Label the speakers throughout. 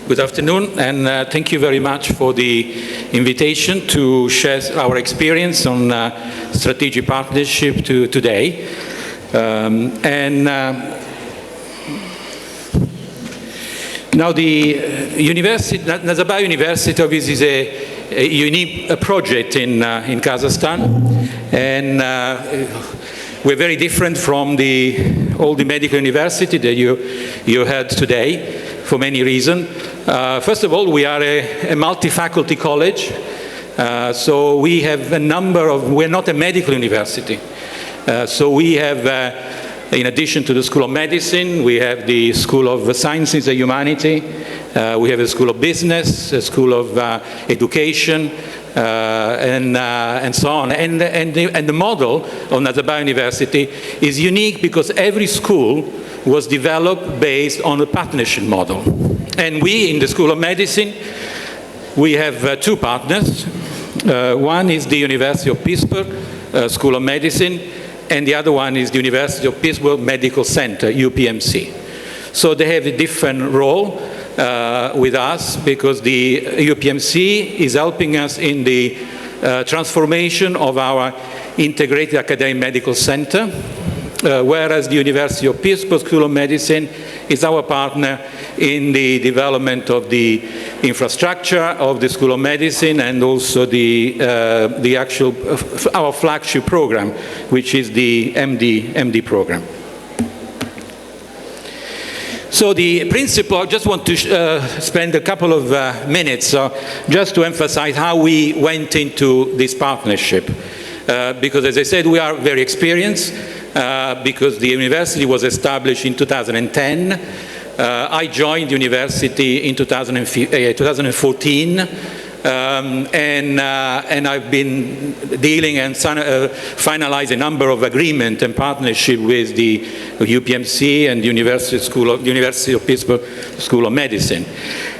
Speaker 1: Good afternoon, and thank you very much for the invitation to share our experience on strategic partnership today. Now the Nazarbayev University obviously is a unique project in Kazakhstan, and we're very different from all the medical university that you had today for many reasons. First of all, we are a multi-faculty college, so we have a number of, we're not a medical university. So we have, in addition to the School of Medicine, we have the School of Sciences and Humanity, we have a School of Business, a School of Education, and so on. And the model of Nazarbayev University is unique because every school was developed based on a partnership model. And we, in the School of Medicine, we have two partners. One is the University of Pittsburgh School of Medicine, and the other one is the University of Pittsburgh Medical Center, UPMC. So they have a different role with us because the UPMC is helping us in the transformation of our integrated academic medical center, whereas the University of Pittsburgh School of Medicine is our partner in the development of the infrastructure of the School of Medicine and also our flagship program, which is the MD program. So the principle, I just want to spend a couple of minutes just to emphasize how we went into this partnership. Because as I said, we are very experienced because the university was established in 2010. I joined the university in 2014. And I've been dealing and finalized a number of agreements and partnership with the UPMC and the University of Pittsburgh School of Medicine.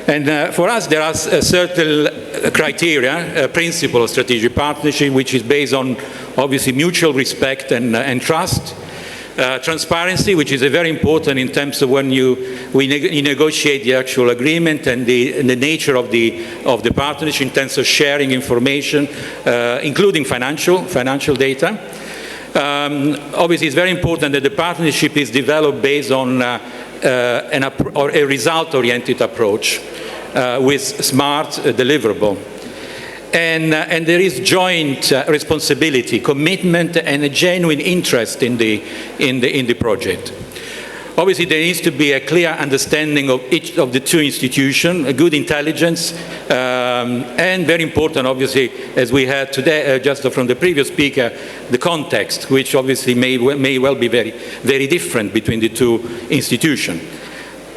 Speaker 1: And for us, there are certain criteria, a principle of strategic partnership, which is based on obviously mutual respect and trust. Transparency, which is very important in terms of when you negotiate the actual agreement and the nature of the partnership in terms of sharing information, including financial data. Obviously, it's very important that the partnership is developed based on a result-oriented approach with smart deliverable. And there is joint responsibility, commitment, and a genuine interest in the project. Obviously, there needs to be a clear understanding of each of the two institutions, a good intelligence, and very important, obviously, as we had today, just from the previous speaker, the context, which obviously may well be very, very different between the two institutions.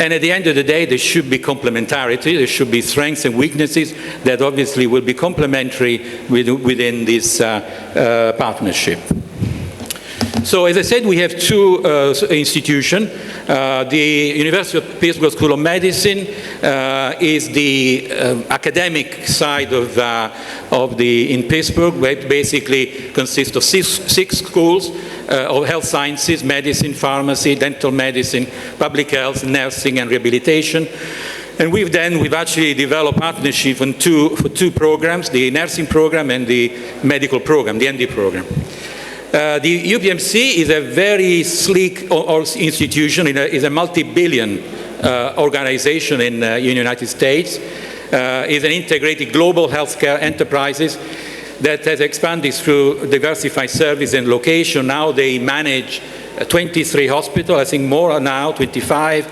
Speaker 1: And at the end of the day, there should be complementarity. There should be strengths and weaknesses that obviously will be complementary within this partnership. So as I said, we have two institutions. The University of Pittsburgh School of Medicine is the academic side in Pittsburgh, where it basically consists of six schools of health sciences, medicine, pharmacy, dental medicine, public health, nursing, and rehabilitation. And we've actually developed partnership for two programs, the nursing program and the medical program, the MD program. The UPMC is a very sleek institution, is a multi-billion organization in the United States. Is an integrated global healthcare enterprises that has expanded through diversified service and location. Now they manage 23 hospitals, I think more now, 25.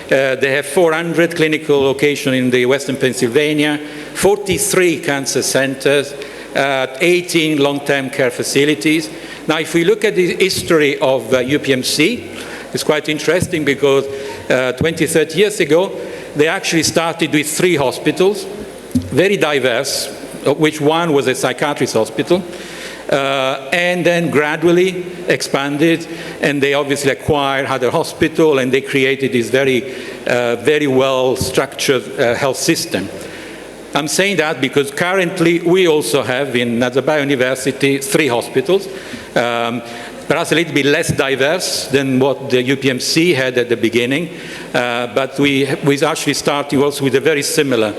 Speaker 1: They have 400 clinical locations in the Western Pennsylvania, 43 cancer centers, 18 long-term care facilities. Now, if we look at the history of UPMC, it's quite interesting because 20, 30 years ago, they actually started with 3 hospitals, very diverse, of which one was a psychiatrist hospital, and then gradually expanded, and they obviously acquired other hospitals, and they created this very well-structured health system. I'm saying that because currently we also have in Nazarbayev University 3 hospitals. perhaps a little bit less diverse than what the UPMC had at the beginning, but we actually started also with a very similar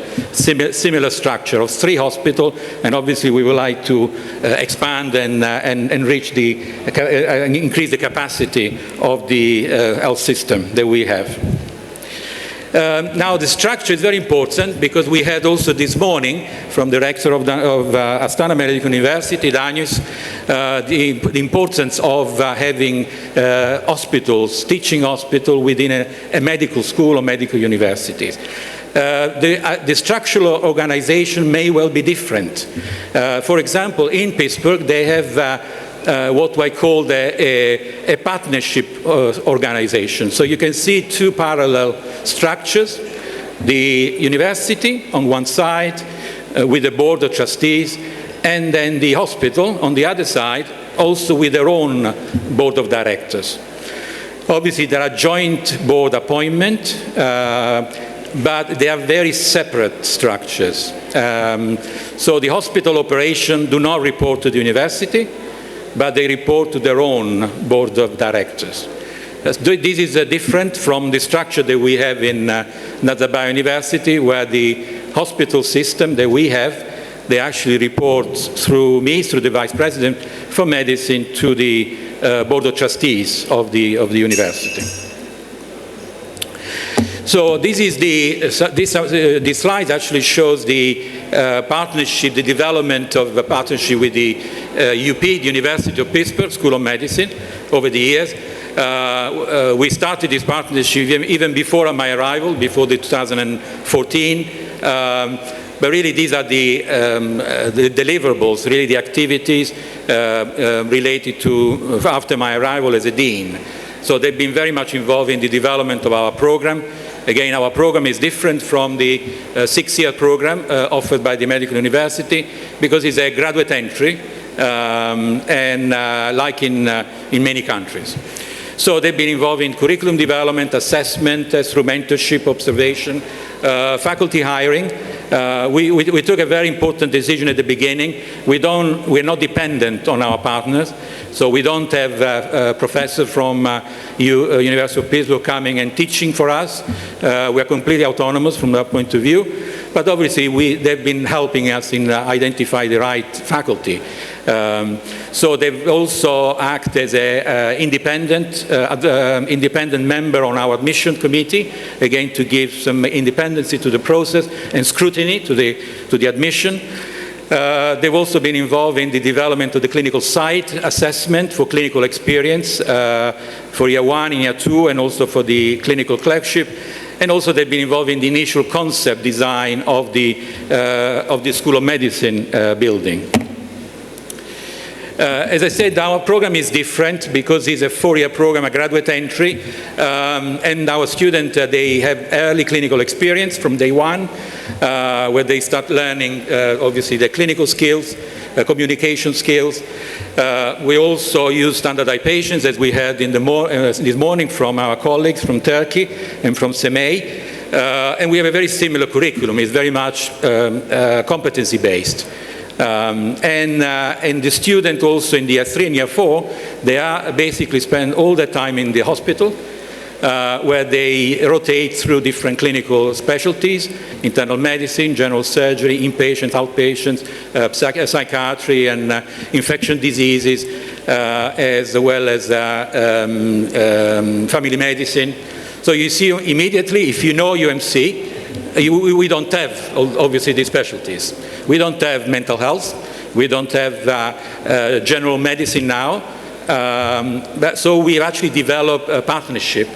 Speaker 1: structure of 3 hospitals, and obviously we would like to expand and increase the capacity of the health system that we have. Now, the structure is very important because we had also this morning from the rector of Astana Medical University, Danius, the importance of having hospitals, teaching hospitals within a medical school or medical universities. The structural organization may well be different. For example, in Pittsburgh, they have what I call a partnership organization. So you can see 2 parallel structures, the university on one side with the board of trustees, and then the hospital on the other side, also with their own board of directors. Obviously, there are joint board appointments, but they are very separate structures. So the hospital operation do not report to the university, but they report to their own board of directors. This is different from the structure that we have in Nazarbayev University, where the hospital system that we have, they actually report through me, through the vice president for medicine, to the board of trustees of the university. So this is this slide actually shows the partnership, the development of a partnership with the UP, the University of Pittsburgh School of Medicine, over the years. We started this partnership even before my arrival, before the 2014. But really, these are the deliverables, really the activities related to after my arrival as a dean. So they've been very much involved in the development of our program. Again, our program is different from the 6-year program offered by the Medical University because it's a graduate entry, and like in many countries. So they've been involved in curriculum development, assessment, through mentorship, observation, faculty hiring. We took a very important decision at the beginning. We're not dependent on our partners, so we don't have a professor from University of Pittsburgh coming and teaching for us. We're completely autonomous from that point of view, but obviously they've been helping us in identify the right faculty. So they've also acted as an independent member on our admission committee, again to give some independency to the process and scrutiny to the admission. They've also been involved in the development of the clinical site assessment for clinical experience for year 1 and year 2, and also for the clinical clerkship. And also they've been involved in the initial concept design of the School of Medicine building. As I said, our program is different because it's a 4-year program, a graduate entry, and our students, they have early clinical experience from day 1, where they start learning, obviously, the clinical skills, communication skills. We also use standardized patients, as we heard in this morning from our colleagues from Turkey and from CEMEI, and we have a very similar curriculum. It's very much competency-based. And the student also in year 3 and year 4, they are basically spend all their time in the hospital, where they rotate through different clinical specialties, internal medicine, general surgery, inpatient, outpatient, psychiatry, and infection diseases, as well as family medicine. So you see immediately, if you know UMC, we don't have, obviously, these specialties. We don't have mental health. We don't have general medicine now. So we've actually developed a partnership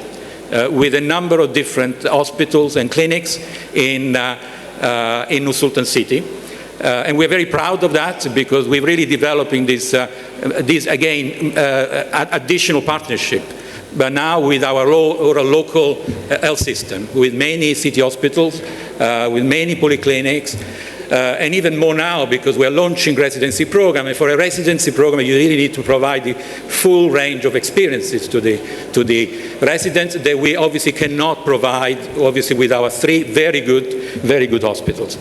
Speaker 1: with a number of different hospitals and clinics in New Sultan City. And we're very proud of that because we're really developing this again, additional partnership. But now with our local health system, with many city hospitals, with many polyclinics, and even more now because we're launching residency program. And for a residency program, you really need to provide the full range of experiences to the residents that we obviously cannot provide, obviously, with our 3 very good hospitals.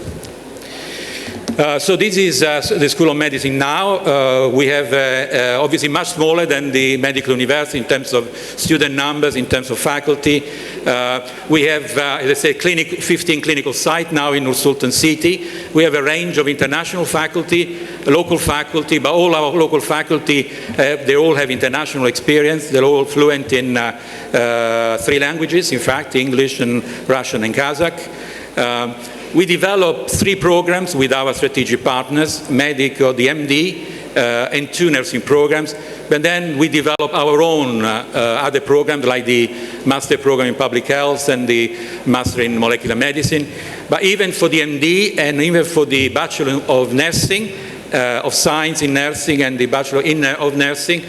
Speaker 1: So this is the School of Medicine now. We have obviously much smaller than the medical university in terms of student numbers, in terms of faculty. We have, as I said, 15 clinical sites now in Sultan City. We have a range of international faculty, local faculty, but all our local faculty, they all have international experience. They're all fluent in 3 languages, in fact, English and Russian and Kazakh. We developed 3 programs with our strategic partners, medical, the MD, and 2 nursing programs. But then we developed our own other programs, like the Master Program in Public Health and the Master in Molecular Medicine. But even for the MD and even for the Bachelor of Nursing, of Science in Nursing and the Bachelor of Nursing,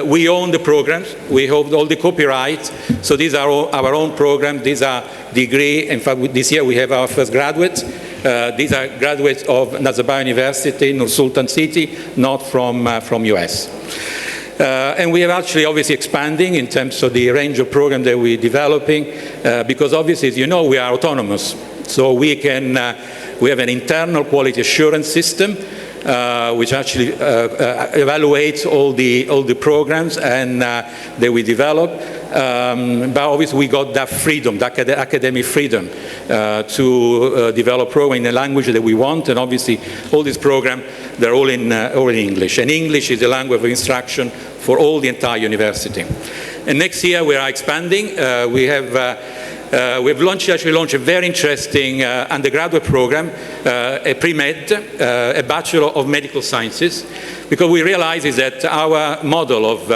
Speaker 1: we own the programs. We hold all the copyright. So these are our own programs. These are degree. In fact, this year we have our first graduates. These are graduates of Nazarbayev University in Sultan City, not from US. And we are actually obviously expanding in terms of the range of programs that we're developing, because obviously, as you know, we are autonomous. So we have an internal quality assurance system which actually evaluates all the programs and that we develop. But obviously we got that freedom, that academic freedom to develop programs in the language that we want. And obviously all these programs, they're all in English. And English is the language of instruction for all the entire university. And next year we are expanding. We've launched a very interesting undergraduate program, a pre-med, a Bachelor of Medical Sciences, because we realize is that our model of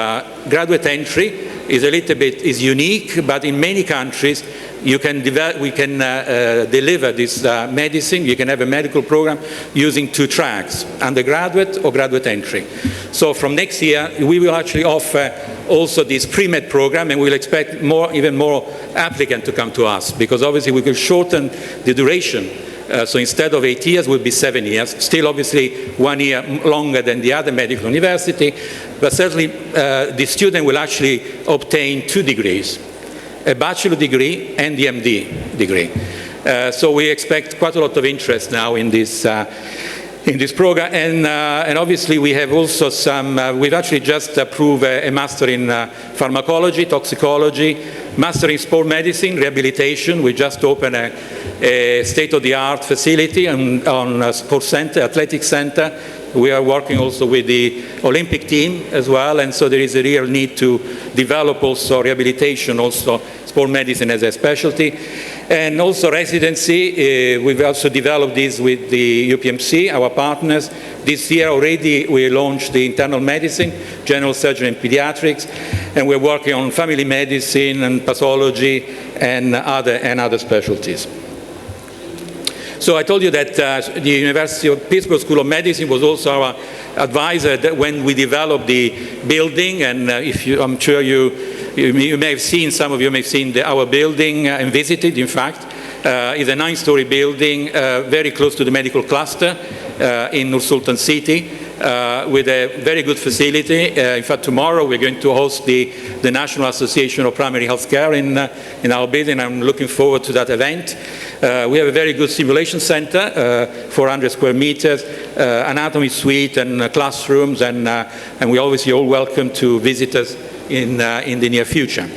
Speaker 1: graduate entry is a little bit unique, but in many countries we can deliver this medicine. You can have a medical program using 2 tracks, undergraduate or graduate entry. So from next year, we will actually offer also this pre-med program, and we'll expect even more applicants to come to us, because obviously we will shorten the duration. So instead of 8 years, it will be 7 years. Still, obviously, 1 year longer than the other medical university, but certainly the student will actually obtain 2 degrees, a bachelor degree and the MD degree. So we expect quite a lot of interest now in this program, and obviously we have also we've actually just approved a master in pharmacology, toxicology, master in sport medicine, rehabilitation. We just opened a state-of-the-art facility on a sports center, athletic center. We are working also with the Olympic team as well, and so there is a real need to develop also rehabilitation, also sport medicine as a specialty. And also residency, we've also developed this with the UPMC, our partners. This year already we launched the internal medicine, general surgery and pediatrics, and we're working on family medicine and pathology and other specialties. So I told you that the University of Pittsburgh School of Medicine was also our advisor when we developed the building, and I'm sure you may have seen, some of you may have seen our building and visited, in fact. It's a 9-story building very close to the medical cluster in Sultan City with a very good facility. In fact, tomorrow we're going to host the National Association of Primary Health Care in our building. I'm looking forward to that event. We have a very good simulation center, 400 square meters, anatomy suite and classrooms, and we're obviously all welcome to visit us in the near future.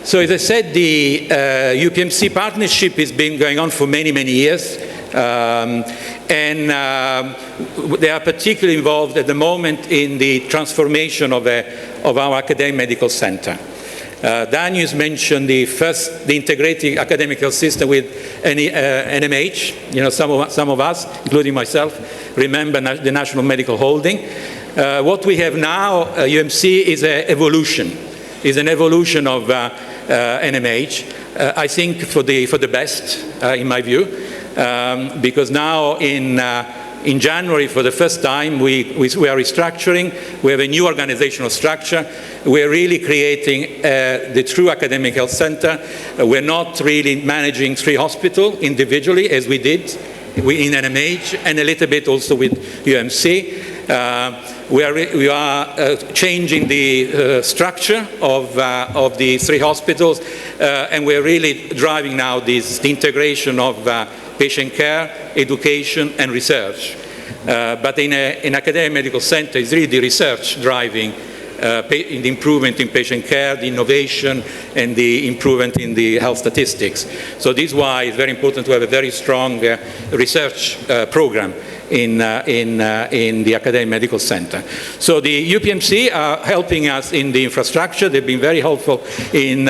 Speaker 1: So as I said, the UPMC partnership has been going on for many, many years. And they are particularly involved at the moment in the transformation of our academic medical center. Daniel's mentioned the integrated academic health system with NMH. You know, some of us, including myself, remember the National Medical Holding. What we have now, UMC, is an evolution. Is an evolution of NMH. I think for the best, in my view, because now in January, for the first time, we are restructuring. We have a new organizational structure. We're really creating the true academic health center. We're not really managing 3 hospitals individually, as we did in NMH, and a little bit also with UMC. We are changing the structure of the 3 hospitals, and we're really driving now the integration of patient care, education, and research. But in an academic medical center, it's really the research driving in the improvement in patient care, the innovation, and the improvement in the health statistics. So this is why it's very important to have a very strong research program in the academic medical center. So the UPMC are helping us in the infrastructure. They've been very helpful in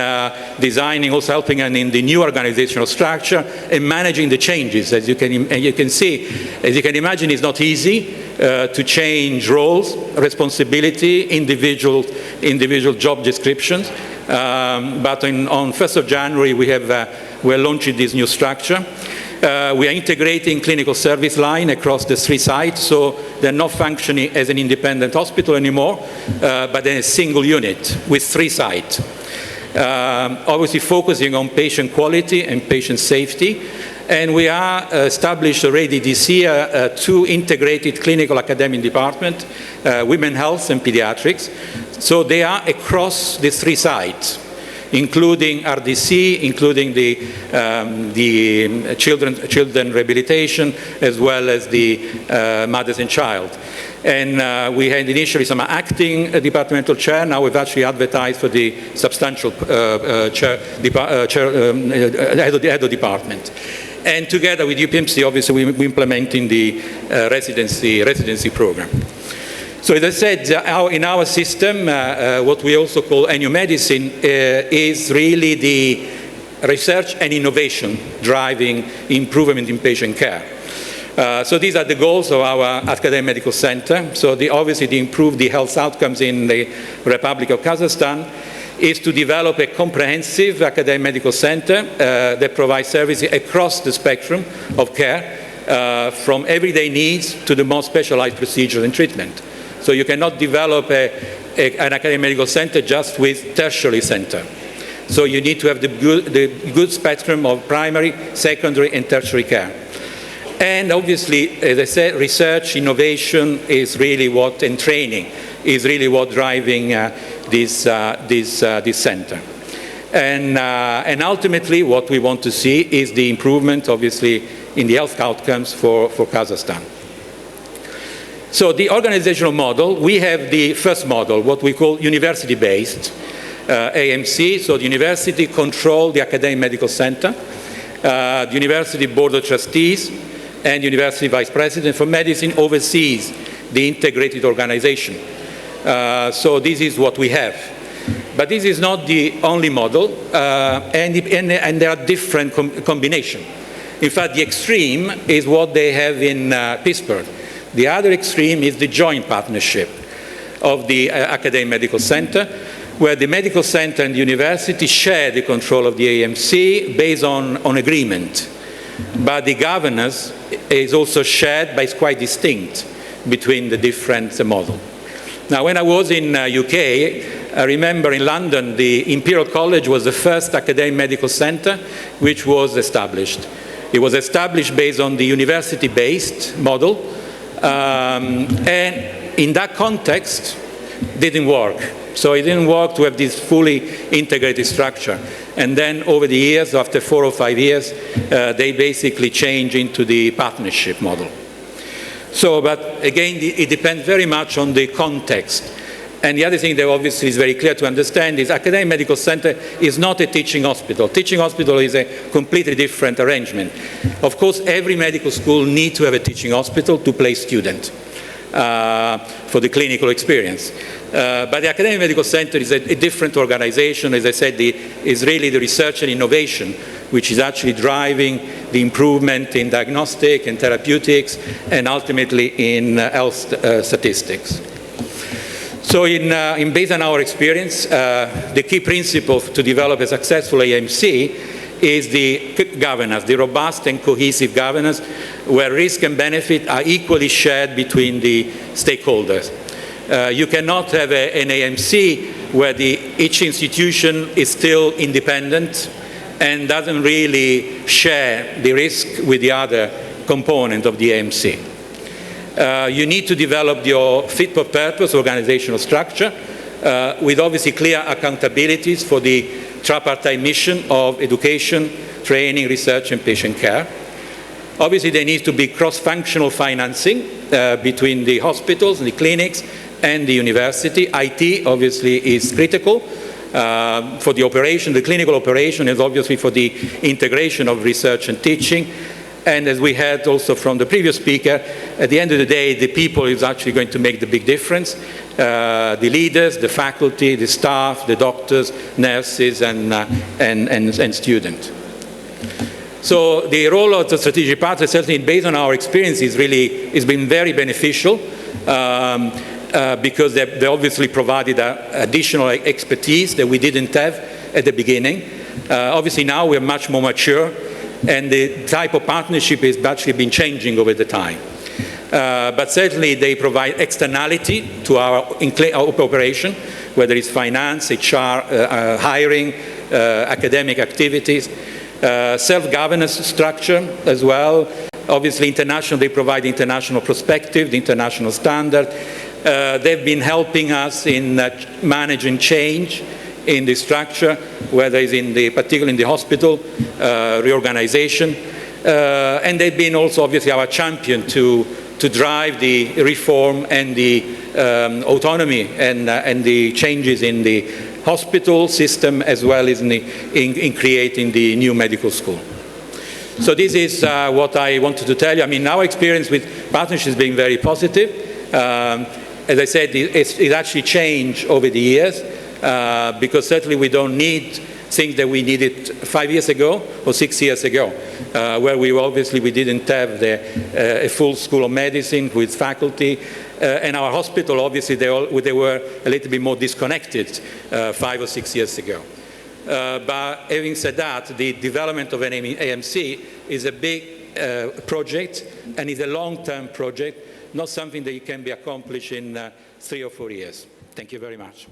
Speaker 1: designing, also helping us in the new organizational structure and managing the changes. As you can see, as you can imagine, it's not easy to change roles, responsibility, individual job descriptions. But on 1st of January, we're launching this new structure. We are integrating clinical service line across the 3 sites, so they're not functioning as an independent hospital anymore, but in a single unit with 3 sites. Obviously focusing on patient quality and patient safety. And we are established already this year 2 integrated clinical academic departments, women health and pediatrics. So they are across the 3 sites, including RDC, including the children rehabilitation, as well as the mothers and child. And we had initially some acting departmental chair. Now we've actually advertised for the substantial head of the department. And together with UPMC, obviously, we're implementing the residency program. So as I said, in our system, what we also call annual medicine is really the research and innovation driving improvement in patient care. So these are the goals of our academic medical center. So obviously to improve the health outcomes in the Republic of Kazakhstan is to develop a comprehensive academic medical center that provides services across the spectrum of care, from everyday needs to the most specialized procedures and treatment. So you cannot develop an academic medical center just with tertiary center. So you need to have the good spectrum of primary, secondary, and tertiary care. And obviously, as I said, research, innovation is really what, and training is really what driving this center. And ultimately, what we want to see is the improvement, obviously, in the health outcomes for Kazakhstan. So the organizational model, we have the first model, what we call university-based AMC. So the university controls the academic medical center, the university board of trustees, and university vice president for medicine oversees the integrated organization. So this is what we have. But this is not the only model, and there are different combinations. In fact, the extreme is what they have in Pittsburgh. The other extreme is the joint partnership of the academic medical center, where the medical center and the university share the control of the AMC based on agreement. But the governance is also shared, but it's quite distinct between the different models. Now, when I was in UK, I remember in London, the Imperial College was the first academic medical center which was established. It was established based on the university-based model, and in that context, didn't work. So it didn't work to have this fully integrated structure. And then over the years, after 4 or 5 years, they basically changed into the partnership model. So, but again, it depends very much on the context. And the other thing that obviously is very clear to understand is academic medical center is not a teaching hospital. Teaching hospital is a completely different arrangement. Of course, every medical school needs to have a teaching hospital to place students for the clinical experience. But the academic medical center is a different organization. As I said, is really the research and innovation, which is actually driving the improvement in diagnostic and therapeutics, and ultimately in health statistics. So based on our experience, the key principle to develop a successful AMC is the governance, the robust and cohesive governance, where risk and benefit are equally shared between the stakeholders. You cannot have an AMC where each institution is still independent and doesn't really share the risk with the other component of the AMC. You need to develop your fit-for-purpose organizational structure with obviously clear accountabilities for the tripartite mission of education, training, research, and patient care. Obviously, there needs to be cross-functional financing between the hospitals and the clinics and the university. IT, obviously, is critical for the operation, the clinical operation, and obviously for the integration of research and teaching. And as we heard also from the previous speaker, at the end of the day, the people is actually going to make the big difference. The leaders, the faculty, the staff, the doctors, nurses, and students. So the role of the strategic partner, certainly based on our experience, has been very beneficial because they obviously provided additional expertise that we didn't have at the beginning. Obviously now we're much more mature, and the type of partnership has actually been changing over the time. But certainly they provide externality to our operation, whether it's finance, HR, hiring, academic activities, self-governance structure as well. Obviously international, they provide international perspective, the international standard. They've been helping us in managing change in the structure, whether it's particularly in the hospital, reorganization. And they've been also obviously our champion to drive the reform and the autonomy and the changes in the hospital system, as well as in creating the new medical school. So this is what I wanted to tell you. I mean, our experience with partnerships has been very positive. As I said, it actually changed over the years. Because certainly we don't need things that we needed 5 years ago or 6 years ago, where we didn't have a full school of medicine with faculty, and our hospital, obviously, they were a little bit more disconnected 5 or 6 years ago. But having said that, the development of an AMC is a big project, and is a long-term project, not something that can be accomplished in 3 or 4 years. Thank you very much.